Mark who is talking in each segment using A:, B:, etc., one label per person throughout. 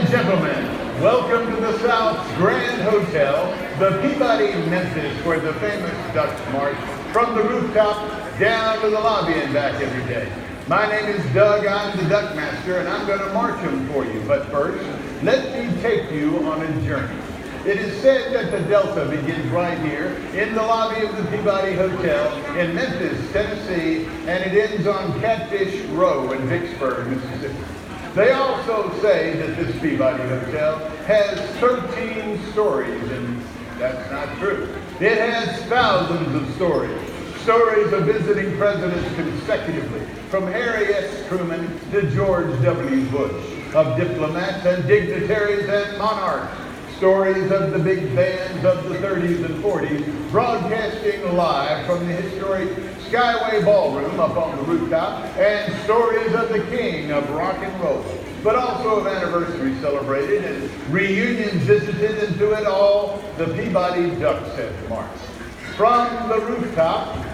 A: and gentlemen, welcome to the South's Grand Hotel, the Peabody, Memphis, where the famous ducks march from the rooftop down to the lobby and back every day. My name is Doug, I'm the duck master, and I'm going to march them for you. But first, let me take you on a journey. It is said that the Delta begins right here in the lobby of the Peabody Hotel in Memphis, Tennessee, and it ends on Catfish Row in Vicksburg, Mississippi. They also say that this Peabody Hotel has 13 stories, and that's not true. It has thousands of stories. Stories of visiting presidents consecutively, from Harry S. Truman to George W. Bush, of diplomats and dignitaries and monarchs. Stories of the big bands of the 30s and 40s, broadcasting live from the historic Skyway Ballroom up on the rooftop, and stories of the king of rock and roll, but also of anniversaries celebrated and reunions visited, and through it all, the Peabody Ducks have marched. From the rooftop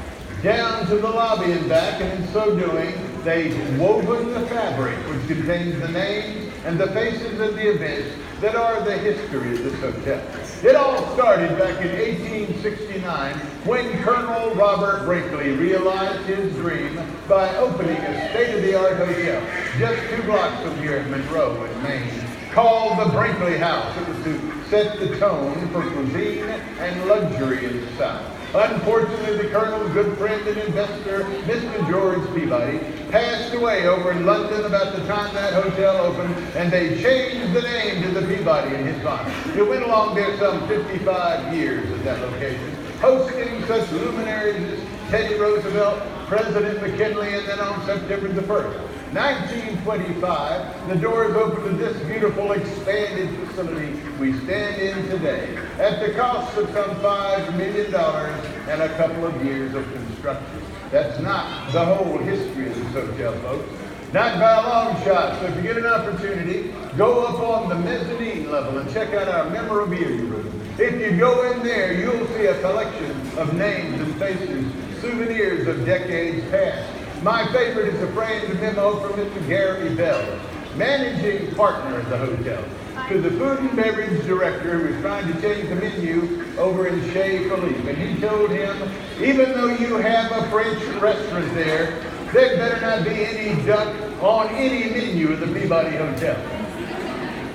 A: down to the lobby and back, and in so doing, they've woven the fabric which contains the names and the faces of the events that are the history of this hotel. It all started back in 1869 when Colonel Robert Brinkley realized his dream by opening a state-of-the-art hotel just 2 blocks from here in Monroe in Maine, called the Brinkley House. It was to set the tone for cuisine and luxury in the South. Unfortunately, the Colonel's good friend and investor, Mr. George Peabody, passed away over in London about the time that hotel opened, and they changed the name to the Peabody in his honor. It went along there some 55 years at that location, hosting such luminaries as Teddy Roosevelt, President McKinley, and then on September the 1st, 1925, the doors opened to this beautiful expanded facility we stand in today at the cost of some $5 million and a couple of years of construction. That's not the whole history of this hotel, folks. Not by a long shot. So if you get an opportunity, go up on the mezzanine level and check out our memorabilia room. If you go in there, you'll see a collection of names and faces, souvenirs of decades past. My favorite is a framed memo from Mr. Gary Bell, managing partner at the hotel, to the food and beverage director who was trying to change the menu over in Chez Philippe. And he told him, even though you have a French restaurant there better not be any duck on any menu of the Peabody Hotel.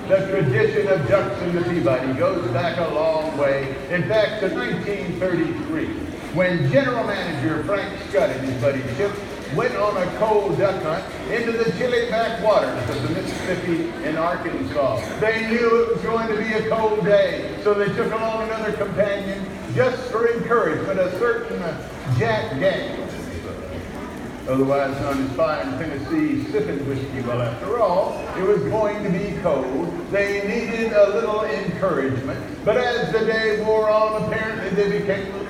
A: The tradition of ducks in the Peabody goes back a long way. In fact, to 1933, when General Manager Frank Scott and his buddy Chip went on a cold duck hunt into the chilly backwaters of the Mississippi and Arkansas. They knew it was going to be a cold day, so they took along another companion just for encouragement, a certain Jack Daniels, otherwise known as fine Tennessee sipping whiskey. Well, after all, it was going to be cold. They needed a little encouragement, but as the day wore on, apparently they became a little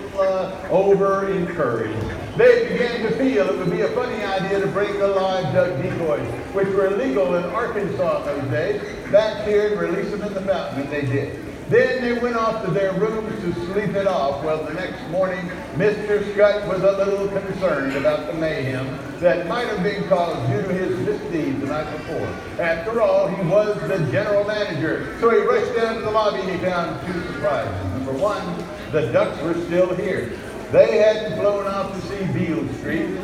A: over-encouraged. They began to feel it would be a funny idea to bring the live duck decoys, which were illegal in Arkansas in those days, back here and release them in the fountain, and they did. Then they went off to their rooms to sleep it off. Well, the next morning, Mr. Scott was a little concerned about the mayhem that might have been caused due to his misdeeds the night before. After all, he was the general manager. So he rushed down to the lobby and he found 2 surprises. Number one, the ducks were still here. They hadn't flown off to see Beale Street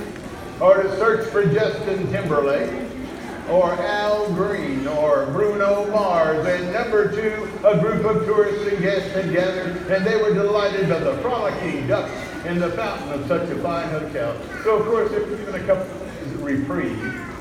A: or to search for Justin Timberlake or Al Green or Bruno Mars. And number 2, a group of tourists and guests had gathered, and they were delighted by the frolicking ducks in the fountain of such a fine hotel. So of course, it was given a couple of reprieve,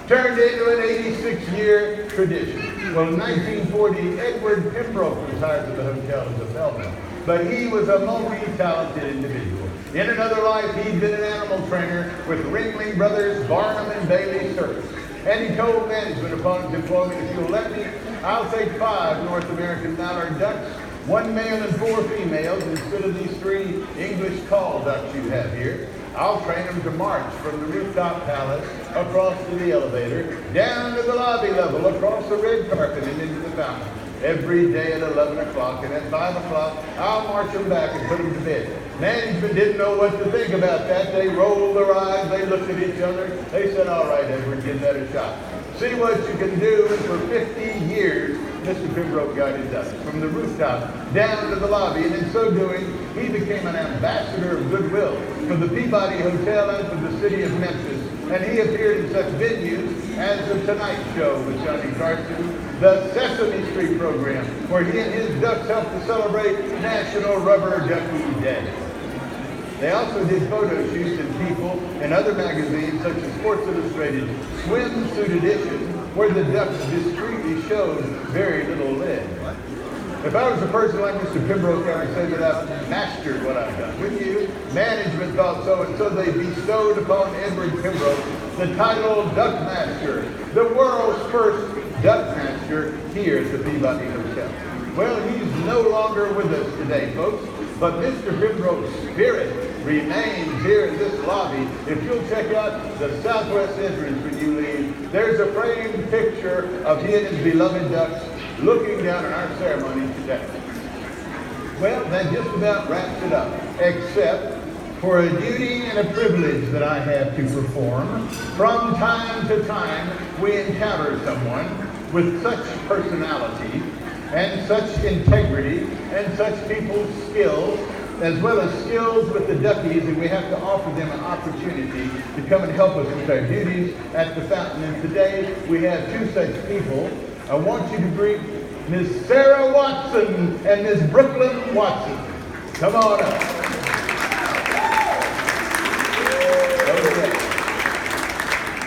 A: turned into an 86-year tradition. Well, in 1940, Edward Pembroke was hired to the hotel as a bellman, but he was a multi-talented individual. In another life, he'd been an animal trainer with Ringling Brothers, Barnum and Bailey Circus. And he told management upon his employment, if you'll let me, I'll take 5 North American mallard ducks, 1 male and 4 females, instead of these 3 English call ducks you have here. I'll train them to march from the rooftop palace across to the elevator, down to the lobby level, across the red carpet and into the fountain. Every day at 11 o'clock, and at 5 o'clock, I'll march them back and put them to bed. Management didn't know what to think about that. They rolled their eyes, they looked at each other. They said, all right, Edward, give that a shot. See what you can do. And for 50 years, Mr. Pembroke guided Ducks from the rooftop down to the lobby, and in so doing, he became an ambassador of goodwill for the Peabody Hotel and for the city of Memphis. And he appeared in such venues as The Tonight Show with Johnny Carson, the Sesame Street program, where he and his ducks helped to celebrate National Rubber Ducky Day. They also did photo shoots in People and other magazines such as Sports Illustrated Swimsuit Edition, where the ducks discreetly showed very little leg. If I was a person like Mr. Pembroke, I would say that I've mastered what I've done. With you, management thought so, and so they bestowed upon Edward Pembroke the title Duck Master, the world's first duck master here at the Peabody Hotel. Well, he's no longer with us today, folks, but Mr. Pembroke's spirit remains here in this lobby. If you'll check out the southwest entrance when you leave, there's a framed picture of he and his beloved ducks looking down on our ceremony today. Well, that just about wraps it up, except for a duty and a privilege that I have to perform. From time to time, we encounter someone with such personality and such integrity and such people's skills, as well as skills with the duckies, and we have to offer them an opportunity to come and help us with our duties at the fountain. And today we have two such people. I want you to greet Miss Sarah Watson and Miss Brooklyn Watson. Come on up. Okay.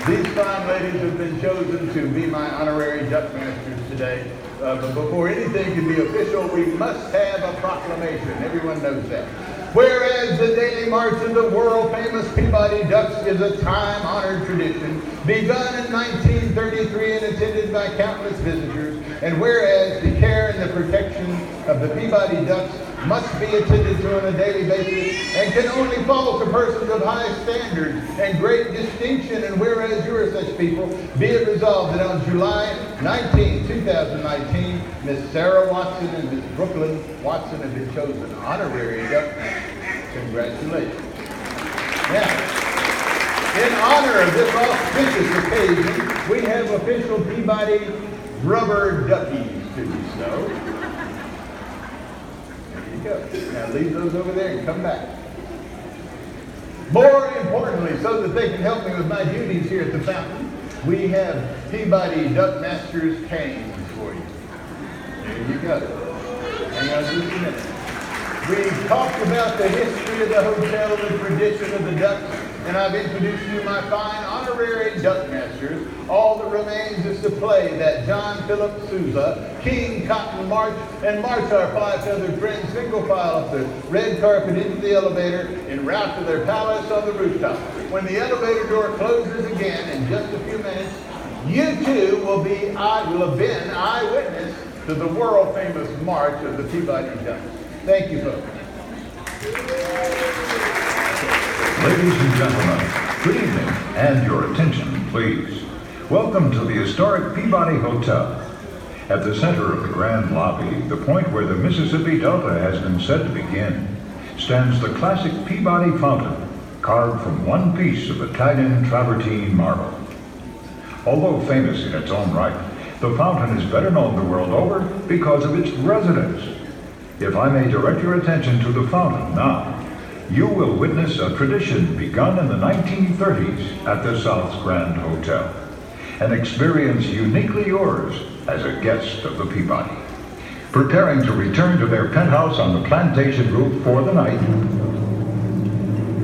A: These fine ladies have been chosen to be my honorary duck masters today. But before anything can be official, we must have a proclamation. Everyone knows that. Whereas the daily march of the world-famous Peabody Ducks is a time-honored tradition, begun in 1933 and attended by countless visitors, and whereas the care and the protection of the Peabody Ducks must be attended to on a daily basis and can only fall to persons of high standards and great distinction, and whereas you are such people, be it resolved that on July 19, 2019, Miss Sarah Watson and Miss Brooklyn Watson have been chosen honorary duck masters. Congratulations. Now, in honor of this auspicious occasion, we have official Peabody rubber duckies to bestow. There you go. Now leave those over there and come back. More importantly, so that they can help me with my duties here at the fountain, we have Peabody Duck Masters canes for you. There you go. Hang on just a minute. We've talked about the history of the hotel and the tradition of the ducks, and I've introduced you my fine honorary duck masters. All that remains is to play that John Philip Sousa, King Cotton March, and march our five-feathered friends single file up the red carpet into the elevator en route to their palace on the rooftop. When the elevator door closes again in just a few minutes, you too will have been eyewitness to the world-famous march of the Peabody Ducks. Thank you, folks.
B: Ladies and gentlemen, good evening, and your attention, please. Welcome to the historic Peabody Hotel. At the center of the grand lobby, the point where the Mississippi Delta has been said to begin, stands the classic Peabody Fountain, carved from one piece of Italian travertine marble. Although famous in its own right, the fountain is better known the world over because of its residents. If I may direct your attention to the fountain now, you will witness a tradition begun in the 1930s at the South's Grand Hotel, an experience uniquely yours as a guest of the Peabody. Preparing to return to their penthouse on the plantation roof for the night,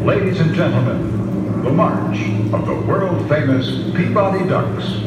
B: ladies and gentlemen, the march of the world-famous Peabody Ducks.